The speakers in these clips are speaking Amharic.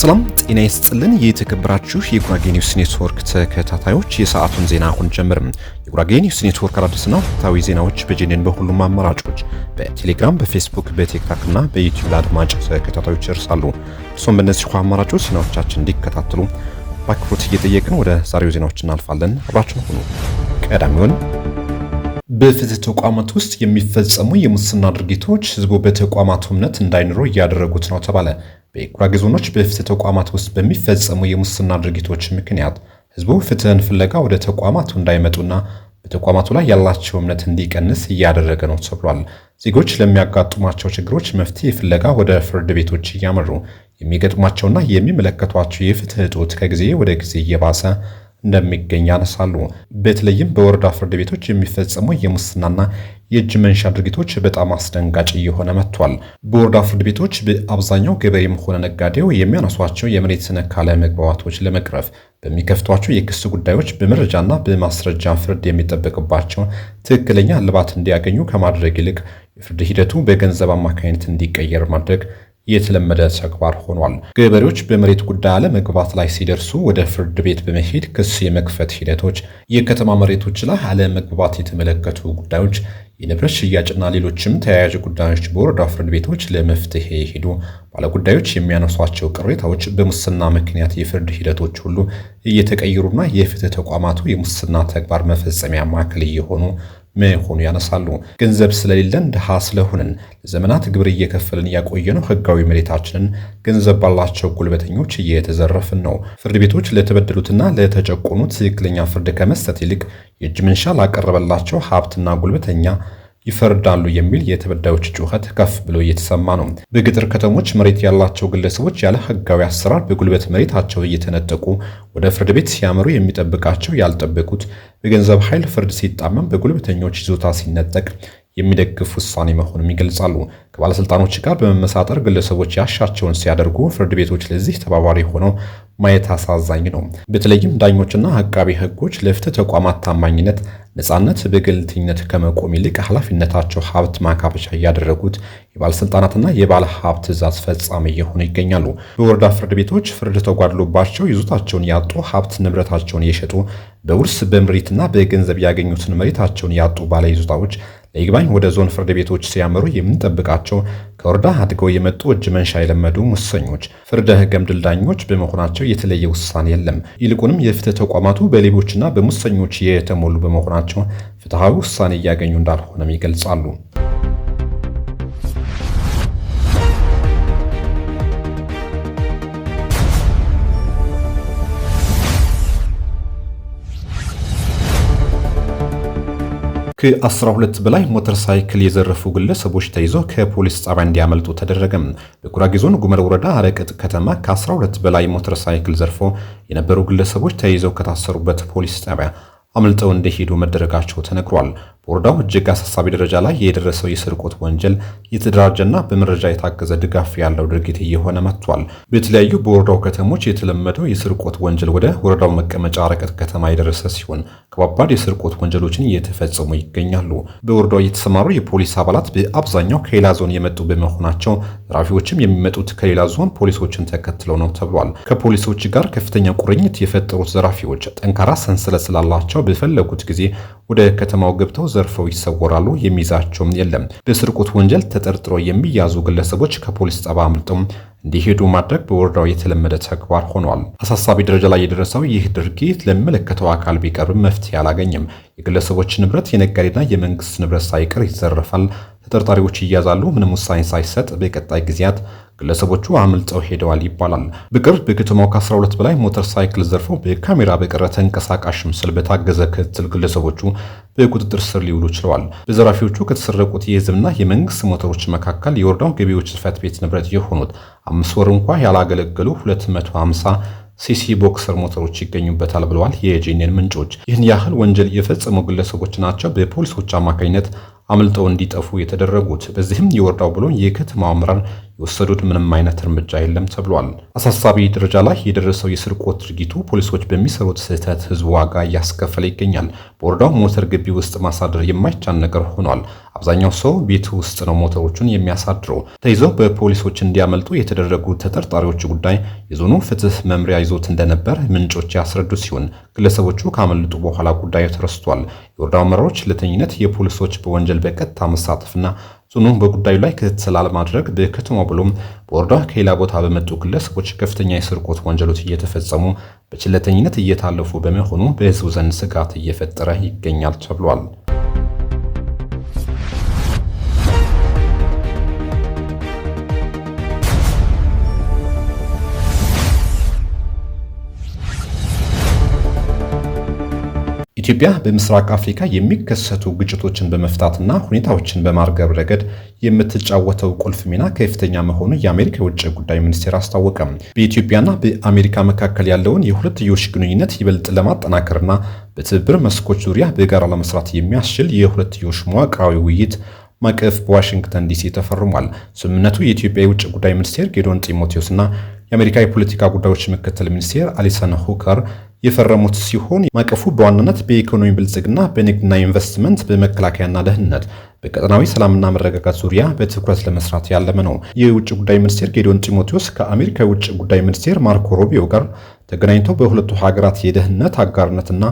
ሰላም ጤና ይስጥልን። የተከበራችሁ የጉራጌ ኒውስ ኔትወርክ ተከታታዮች የሰዓቱን ዜና አሁን ጀምርም። የጉራጌ ኒውስ ኔትወርክ አዳዲስና ወቅታዊ ዜናዎች በጄኔን በሁሉም አማራጮች በቴሌግራም፣ በፌስቡክ፣ በቲክቶክ እና በዩቲዩብ ለአድማጭ ተከታታዮች ይደርሳሉ። እርሶም በእነዚህ አማራጮች ዜናዎቻችን እንዲከታተሉ በአክብሮት እየጠየቅን ወደ ዛሬው ዜናዎች እናልፋለን። አብራችሁን ሁኑ። ቀዳሚውን በፍትህ ተቋማት ውስጥ የሚፈጸሙ የሙስና ድርጊቶች ህዝቡ በተቋማቱ እምነት እንዳይኖረው እያደረጉት ነው ተባለ። በጉራጌ ዞኖች በፍትህ ተቋማት ውስጥ በሚፈጸሙ የሙስና ድርጊቶች ምክንያት ህዝቡ ፍትህን ፍለጋ ወደ ተቋማቱ እንዳይመጡና በተቋማቱ ላይ ያላቸው እምነት እንዲቀንስ እያደረገ ነው ተብሏል። ዜጎች ለሚያጋጥሟቸው ችግሮች መፍትሄ ፍለጋ ወደ ፍርድ ቤቶች እያመሩ የሚገጥሟቸውና የሚመለከቷቸው የፍትህ እጦት ከጊዜ ወደ ጊዜ እየባሰ እንደሚገኝ ያነሳሉ። በተለይም በወረዳ ፍርድ ቤቶች የሚፈጸሙ የሙስናና የእጅ መንሻ ድርጊቶች በጣም አስደንጋጭ እየሆነ መጥቷል። በወረዳ ፍርድ ቤቶች በአብዛኛው ገበሬም ሆነ ነጋዴው የሚያነሷቸው የመሬት ነክ አለመግባባቶች ለመቅረፍ በሚከፍቷቸው የክስ ጉዳዮች በመረጃና በማስረጃ ፍርድ የሚጠበቅባቸው ትክክለኛ እልባት እንዲያገኙ ከማድረግ ይልቅ የፍርድ ሂደቱ በገንዘብ አማካኝነት እንዲቀየር ማድረግ የተለመደ ተግባር ሆኗል። ገበሬዎች በመሬት ጉዳይ አለመግባባት ላይ ሲደርሱ ወደ ፍርድ ቤት በመሄድ ክስ የመክፈት ሂደቶች፣ የከተማ መሬቶች ላይ አለመግባባት የተመለከቱ ጉዳዮች፣ የንብረት ሽያጭና ሌሎችም ተያያዥ ጉዳዮች በወረዳ ፍርድ ቤቶች ለመፍትሄ ሄዱ ባለጉዳዮች የሚያነሷቸው ቅሬታዎች በሙስና ምክንያት የፍርድ ሂደቶች ሁሉ እየተቀየሩና የፍትህ ተቋማቱ የሙስና ተግባር መፈጸሚያ ማዕከል እየሆኑ መሆኑ ያነሳሉ። ገንዘብ ስለሌለን ድሃ ስለሆንን ለዘመናት ግብር እየከፈልን ያቆየነው ህጋዊ መሬታችንን ገንዘብ ባላቸው ጉልበተኞች እየተዘረፍን ነው። ፍርድ ቤቶች ለተበደሉትና ለተጨቆኑት ትክክለኛ ፍርድ ከመስጠት ይልቅ የእጅ መንሻ ላቀረበላቸው ሀብትና ጉልበተኛ ይፈርዳሉ የሚል የተበዳዮች ጩኸት ከፍ ብሎ እየተሰማ ነው። በገጠር ከተሞች መሬት ያላቸው ግለሰቦች ያለ ህጋዊ አሰራር በጉልበት መሬታቸው እየተነጠቁ ወደ ፍርድ ቤት ሲያመሩ የሚጠብቃቸው ያልጠበቁት በገንዘብ ኃይል ፍርድ ሲጣመም በጉልበተኞች ይዞታ ሲነጠቅ የሚደግፍ ውሳኔ መሆኑን ይገልጻሉ። ከባለስልጣኖች ጋር በመመሳጠር ግለሰቦች ያሻቸውን ሲያደርጉ ፍርድ ቤቶች ለዚህ ተባባሪ ሆነው ማየት አሳዛኝ ነው። በተለይም ዳኞችና አቃቢ ህጎች ለፍትህ ተቋማት ታማኝነት፣ ነጻነት፣ በገለልተኝነት ከመቆም ይልቅ ኃላፊነታቸው ሀብት ማካበቻ እያደረጉት የባለስልጣናትና የባለ ሀብት ትዕዛዝ ፈጻሚ እየሆኑ ይገኛሉ። በወረዳ ፍርድ ቤቶች ፍርድ ተጓድሎባቸው ይዞታቸውን ያጡ፣ ሀብት ንብረታቸውን የሸጡ፣ በውርስ በምሪትና በገንዘብ ያገኙትን መሬታቸውን ያጡ ባለ ይዞታዎች ለይግባኝ ወደ ዞን ፍርድ ቤቶች ሲያመሩ የምንጠብቃቸው ከወረዳ አድገው የመጡ እጅ መንሻ የለመዱ ሙሰኞች፣ ፍርደ ገምድል ዳኞች በመሆናቸው የተለየ ውሳኔ የለም። ይልቁንም የፍትህ ተቋማቱ በሌቦችና በሙሰኞች የተሞሉ በመሆናቸው ፍትሃዊ ውሳኔ እያገኙ እንዳልሆነም ይገልጻሉ። ከ12 በላይ ሞተር ሳይክል የዘረፉ ግለሰቦች ተይዘው ከፖሊስ ጣቢያ እንዲያመልጡ ተደረገ። በጉራጌ ዞን ጉመር ወረዳ አረቀጥ ከተማ ከ12 በላይ ሞተር ሳይክል ዘርፎ የነበሩ ግለሰቦች ተይዘው ከታሰሩበት ፖሊስ ጣቢያ አመልጠው እንደሄዱ መደረጋቸው ተነግሯል። በወረዳው እጅግ አሳሳቢ ደረጃ ላይ የደረሰው የስርቆት ወንጀል የተደራጀና በመረጃ የታገዘ ድጋፍ ያለው ድርጊት እየሆነ መጥቷል። በተለያዩ በወረዳው ከተሞች የተለመደው የስርቆት ወንጀል ወደ ወረዳው መቀመጫ አረቀጥ ከተማ የደረሰ ሲሆን ከባባድ የስርቆት ወንጀሎችን እየተፈጸሙ ይገኛሉ። በወረዳው የተሰማሩ የፖሊስ አባላት በአብዛኛው ከሌላ ዞን የመጡ በመሆናቸው ዘራፊዎችም የሚመጡት ከሌላ ዞን ፖሊሶችን ተከትለው ነው ተብሏል። ከፖሊሶች ጋር ከፍተኛ ቁርኝት የፈጠሩት ዘራፊዎች ጠንካራ ሰንሰለት ስላላቸው በፈለጉት ጊዜ ወደ ከተማው ገብተው ዘርፈው ይሰወራሉ። የሚይዛቸውም የለም። በስርቆት ወንጀል ተጠርጥረው የሚያዙ ግለሰቦች ከፖሊስ ጣቢያ አምልጠው እንዲሄዱ ማድረግ በወረዳው የተለመደ ተግባር ሆኗል። አሳሳቢ ደረጃ ላይ የደረሰው ይህ ድርጊት ለሚመለከተው አካል ቢቀርብ መፍትሄ አላገኘም። የግለሰቦች ንብረት፣ የነጋዴና የመንግስት ንብረት ሳይቀር ይዘረፋል። ተጠርጣሪዎች ይያዛሉ። ምንም ውሳኔ ሳይሰጥ በቀጣይ ጊዜያት ግለሰቦቹ አምልጠው ሄደዋል ይባላል። በቅርብ በከተማው ከ12 በላይ ሞተር ሳይክል ዘርፈው በካሜራ በቀረ ተንቀሳቃሽ ምስል በታገዘ ክትትል ግለሰቦቹ በቁጥጥር ስር ሊውሉ ችለዋል። በዘራፊዎቹ ከተሰረቁት የህዝብና የመንግስት ሞተሮች መካከል የወረዳው ገቢዎች ጽሕፈት ቤት ንብረት የሆኑት 5 ወር እንኳ ያላገለገሉ 250 ሲሲ ቦክሰር ሞተሮች ይገኙበታል ብለዋል የጄኔን ምንጮች። ይህን ያህል ወንጀል የፈጸሙ ግለሰቦች ናቸው በፖሊሶች አማካኝነት አምልጠው እንዲጠፉ የተደረጉት። በዚህም የወረዳው ብሎ የከተማው አመራር የወሰዱት ምንም አይነት እርምጃ የለም ተብሏል። አሳሳቢ ደረጃ ላይ የደረሰው የስርቆት ድርጊቱ ፖሊሶች በሚሰሩት ስህተት ህዝብ ዋጋ እያስከፈለ ይገኛል። በወረዳው ሞተር ግቢ ውስጥ ማሳደር የማይቻል ነገር ሆኗል። አብዛኛው ሰው ቤት ውስጥ ነው ሞተሮቹን የሚያሳድረው። ተይዘው በፖሊሶች እንዲያመልጡ የተደረጉ ተጠርጣሪዎች ጉዳይ የዞኑ ፍትህ መምሪያ ይዞት እንደነበር ምንጮች ያስረዱ ሲሆን ግለሰቦቹ ካመለጡ በኋላ ጉዳዩ ተረስቷል። የወረዳው አመራሮች ለተኝነት የፖሊሶች በወንጀል በቀጥታ መሳተፍና ዞኑ በጉዳዩ ላይ ክትትል አለማድረግ በከተማው ብሎም በወረዳ ከሌላ ቦታ በመጡ ግለሰቦች ከፍተኛ የስርቆት ወንጀሎች እየተፈጸሙ በችለተኝነት እየታለፉ በመሆኑ በህዝቡ ዘንድ ስጋት እየፈጠረ ይገኛል ተብሏል። ኢትዮጵያ በምስራቅ አፍሪካ የሚከሰቱ ግጭቶችን በመፍታትና ሁኔታዎችን በማርገብ ረገድ የምትጫወተው ቁልፍ ሚና ከፍተኛ መሆኑ የአሜሪካ የውጭ ጉዳይ ሚኒስቴር አስታወቀ። በኢትዮጵያና በአሜሪካ መካከል ያለውን የሁለትዮሽ ግንኙነት ይበልጥ ለማጠናከርና በትብብር መስኮች ዙሪያ በጋራ ለመስራት የሚያስችል የሁለትዮሽ መዋቅራዊ ውይይት ማዕቀፍ በዋሽንግተን ዲሲ ተፈርሟል። ስምምነቱ የኢትዮጵያ የውጭ ጉዳይ ሚኒስቴር ጌዲዮን ጢሞቴዎስና የአሜሪካ የፖለቲካ ጉዳዮች ምክትል ሚኒስቴር አሊሰን ሁከር የፈረሙት ሲሆን ማዕቀፉ በዋናነት በኢኮኖሚ ብልጽግና፣ በንግድና ኢንቨስትመንት፣ በመከላከያና ደህንነት፣ በቀጠናዊ ሰላምና መረጋጋት ዙሪያ በትኩረት ለመስራት ያለመ ነው። የውጭ ጉዳይ ሚኒስቴር ጌዲዮን ጢሞቴዎስ ከአሜሪካ የውጭ ጉዳይ ሚኒስቴር ማርኮ ሩቢዮ ጋር ተገናኝተው በሁለቱ ሀገራት የደህንነት አጋርነትና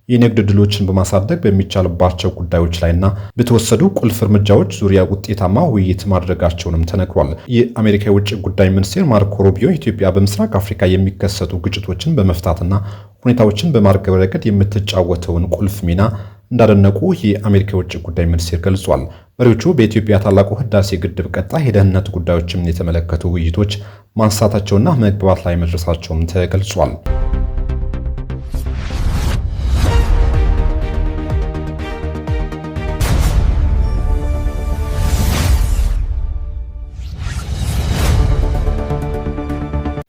የንግድ ዕድሎችን በማሳደግ በሚቻልባቸው ጉዳዮች ላይና በተወሰዱ ቁልፍ እርምጃዎች ዙሪያ ውጤታማ ውይይት ማድረጋቸውንም ተነግሯል። የአሜሪካ የውጭ ጉዳይ ሚኒስቴር ማርኮ ሩቢዮ ኢትዮጵያ በምስራቅ አፍሪካ የሚከሰቱ ግጭቶችን በመፍታትና ሁኔታዎችን በማርገብ ረገድ የምትጫወተውን ቁልፍ ሚና እንዳደነቁ የአሜሪካ የውጭ ጉዳይ ሚኒስቴር ገልጿል። መሪዎቹ በኢትዮጵያ ታላቁ ህዳሴ ግድብ ቀጣይ የደህንነት ጉዳዮችን የተመለከቱ ውይይቶች ማንሳታቸውና መግባባት ላይ መድረሳቸውም ተገልጿል።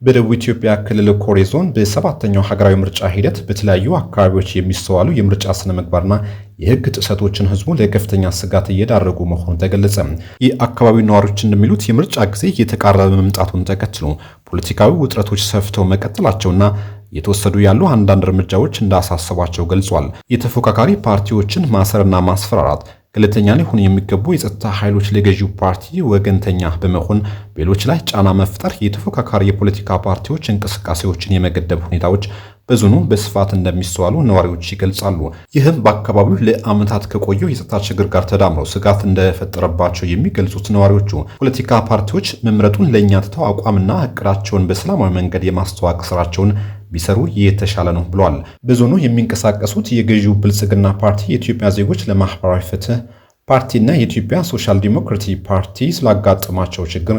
በደቡብ ኢትዮጵያ ክልል ኮሬ ዞን በሰባተኛው ሀገራዊ ምርጫ ሂደት በተለያዩ አካባቢዎች የሚስተዋሉ የምርጫ ስነ ምግባርና የህግ ጥሰቶችን ህዝቡ ለከፍተኛ ስጋት እየዳረጉ መሆኑ ተገለጸ። የአካባቢው ነዋሪዎች እንደሚሉት የምርጫ ጊዜ እየተቃረበ መምጣቱን ተከትሎ ፖለቲካዊ ውጥረቶች ሰፍተው መቀጠላቸውና የተወሰዱ ያሉ አንዳንድ እርምጃዎች እንዳሳሰቧቸው ገልጿል። የተፎካካሪ ፓርቲዎችን ማሰርና ማስፈራራት፣ ገለልተኛ ሊሆኑ የሚገቡ የጸጥታ ኃይሎች ለገዢው ፓርቲ ወገንተኛ በመሆን ሌሎች ላይ ጫና መፍጠር፣ የተፎካካሪ የፖለቲካ ፓርቲዎች እንቅስቃሴዎችን የመገደብ ሁኔታዎች በዞኑ በስፋት እንደሚስተዋሉ ነዋሪዎች ይገልጻሉ። ይህም በአካባቢው ለዓመታት ከቆየው የጸጥታ ችግር ጋር ተዳምሮ ስጋት እንደፈጠረባቸው የሚገልጹት ነዋሪዎቹ ፖለቲካ ፓርቲዎች መምረጡን ለእኛ ትተው አቋምና እቅዳቸውን በሰላማዊ መንገድ የማስተዋወቅ ስራቸውን ቢሰሩ የተሻለ ነው ብለዋል። በዞኑ የሚንቀሳቀሱት የገዢው ብልጽግና ፓርቲ፣ የኢትዮጵያ ዜጎች ለማህበራዊ ፍትህ ፓርቲና የኢትዮጵያ ሶሻል ዲሞክራቲክ ፓርቲ ስላጋጠማቸው ችግር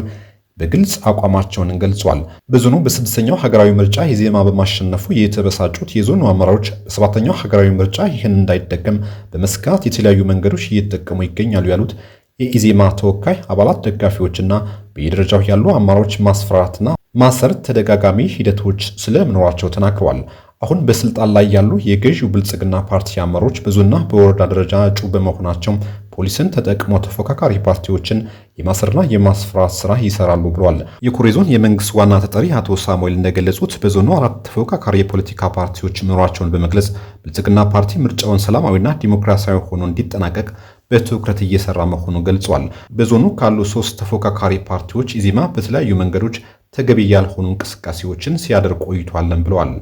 በግልጽ አቋማቸውን ገልጿል። በዞኑ በስድስተኛው ሀገራዊ ምርጫ ኢዜማ በማሸነፉ የተበሳጩት የዞኑ አመራሮች በሰባተኛው ሀገራዊ ምርጫ ይህን እንዳይደገም በመስጋት የተለያዩ መንገዶች እየተጠቀሙ ይገኛሉ ያሉት የኢዜማ ተወካይ አባላት፣ ደጋፊዎችና በየደረጃው ያሉ አመራሮች ማስፈራራትና ማሰር ተደጋጋሚ ሂደቶች ስለመኖራቸው ተናግረዋል። አሁን በስልጣን ላይ ያሉ የገዢው ብልጽግና ፓርቲ አመራሮች በዞንና በወረዳ ደረጃ እጩ በመሆናቸው ፖሊስን ተጠቅመው ተፎካካሪ ፓርቲዎችን የማሰርና የማስፈራራት ስራ ይሰራሉ ብለዋል። የኮሬ ዞን የመንግስት ዋና ተጠሪ አቶ ሳሙኤል እንደገለጹት በዞኑ 4 ተፎካካሪ የፖለቲካ ፓርቲዎች መኖራቸውን በመግለጽ ብልጽግና ፓርቲ ምርጫውን ሰላማዊና ዲሞክራሲያዊ ሆኖ እንዲጠናቀቅ በትኩረት እየሰራ መሆኑን ገልጿል። በዞኑ ካሉ 3 ተፎካካሪ ፓርቲዎች ኢዜማ በተለያዩ መንገዶች ተገቢ ያልሆኑ እንቅስቃሴዎችን ሲያደርግ ቆይቷልን ብለዋል።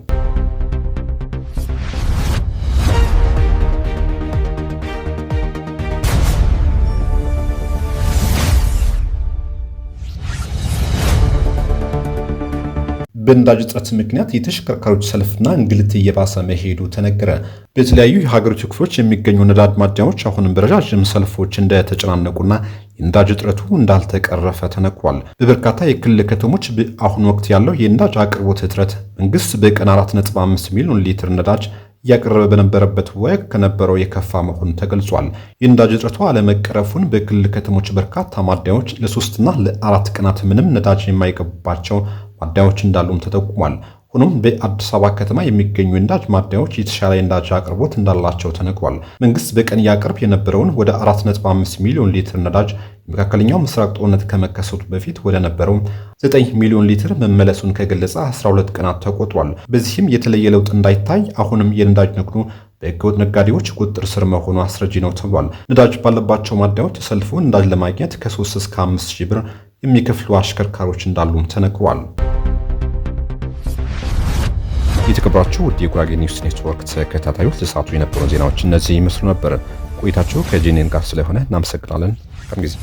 በነዳጅ እጥረት ምክንያት የተሽከርካሪዎች ሰልፍና እንግልት እየባሰ መሄዱ ተነገረ። በተለያዩ የሀገሪቱ ክፍሎች የሚገኙ ነዳጅ ማደያዎች አሁንም በረጃጅም ሰልፎች እንደተጨናነቁና የነዳጅ እጥረቱ እንዳልተቀረፈ ተነግሯል። በበርካታ የክልል ከተሞች በአሁኑ ወቅት ያለው የነዳጅ አቅርቦት እጥረት መንግስት በቀን 4.5 ሚሊዮን ሊትር ነዳጅ እያቀረበ በነበረበት ወቅት ከነበረው የከፋ መሆኑ ተገልጿል። የነዳጅ እጥረቱ አለመቀረፉን በክልል ከተሞች በርካታ ማደያዎች ለ3 እና ለ4 ቀናት ምንም ነዳጅ የማይገባባቸው ማደያዎች እንዳሉም ተጠቁሟል። ሆኖም በአዲስ አበባ ከተማ የሚገኙ የነዳጅ ማደያዎች የተሻለ የነዳጅ አቅርቦት እንዳላቸው ተነግሯል። መንግስት በቀን ያቀርብ የነበረውን ወደ 4.5 ሚሊዮን ሊትር ነዳጅ የመካከለኛው ምስራቅ ጦርነት ከመከሰቱ በፊት ወደ ነበረው 9 ሚሊዮን ሊትር መመለሱን ከገለጸ 12 ቀናት ተቆጥሯል። በዚህም የተለየ ለውጥ እንዳይታይ አሁንም የነዳጅ ንግዱ በህገወጥ ነጋዴዎች ቁጥጥር ስር መሆኑ አስረጂ ነው ተብሏል። ነዳጅ ባለባቸው ማደያዎች ተሰልፎ ነዳጅ ለማግኘት ከ3 እስከ 5 ሺህ ብር የሚከፍሉ አሽከርካሪዎች እንዳሉም ተነግሯል። የተከበራችሁ ውድ የጉራጌ ኒውስ ኔትወርክ ተከታታዮች ለሰዓቱ የነበሩ ዜናዎች እነዚህ ይመስሉ ነበር። ቆይታችሁ ከጄኔን ጋር ስለሆነ እናመሰግናለን። መልካም ጊዜ